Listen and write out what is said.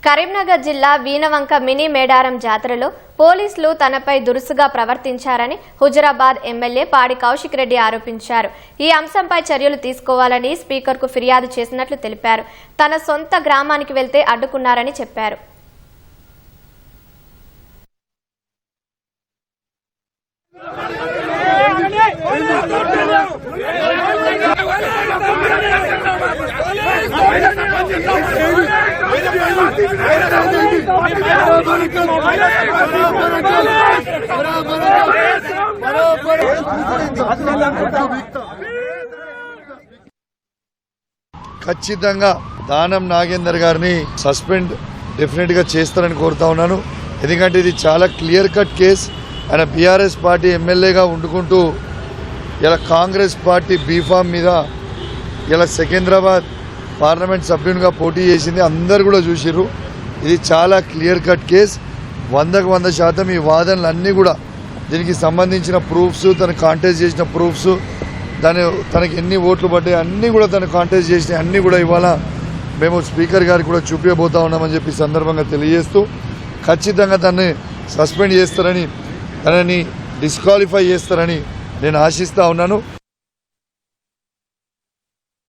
కరీంనగర్ జిల్లా వీణవంక మినీ మేడారం జాతరలో పోలీసులు తనపై దురుసుగా ప్రవర్తించారని హుజురాబాద్ ఎమ్మెల్యే పాడి కౌశిక్ రెడ్డి ఆరోపించారు. ఈ అంశంపై చర్యలు తీసుకోవాలని స్పీకర్కు ఫిర్యాదు చేసినట్లు తెలిపారు. తన సొంత గ్రామానికి వెళ్తే అడ్డుకున్నారని చెప్పారు. ఖచ్చితంగా దానం నాగేందర్ గారిని సస్పెండ్ డెఫినెట్ గా చేస్తారని కోరుతా ఉన్నాను. ఎందుకంటే ఇది చాలా క్లియర్ కట్ కేసు. ఆయన బీఆర్ఎస్ పార్టీ ఎమ్మెల్యేగా ఉండుకుంటూ ఇలా కాంగ్రెస్ పార్టీ బీఫామ్ మీద ఇలా సికింద్రాబాద్ పార్లమెంట్ సభ్యునిగా పోటీ చేసింది. అందరు కూడా చూసిర్రు. ఇది చాలా క్లియర్ కట్ కేసు. 100% ఈ వాదనలు అన్నీ కూడా దీనికి సంబంధించిన ప్రూఫ్స్, తను కాంటెస్ట్ చేసిన ప్రూఫ్స్, తనకి ఎన్ని ఓట్లు పడ్డాయి అన్నీ కూడా తను కాంటెస్ట్ చేసిన అన్నీ కూడా ఇవాళ మేము స్పీకర్ గారికి కూడా చూపించబోతా ఉన్నామని చెప్పి సందర్భంగా తెలియజేస్తూ ఖచ్చితంగా తనని సస్పెండ్ చేస్తారని, తనని డిస్క్వాలిఫై చేస్తారని నేను ఆశిస్తా ఉన్నాను.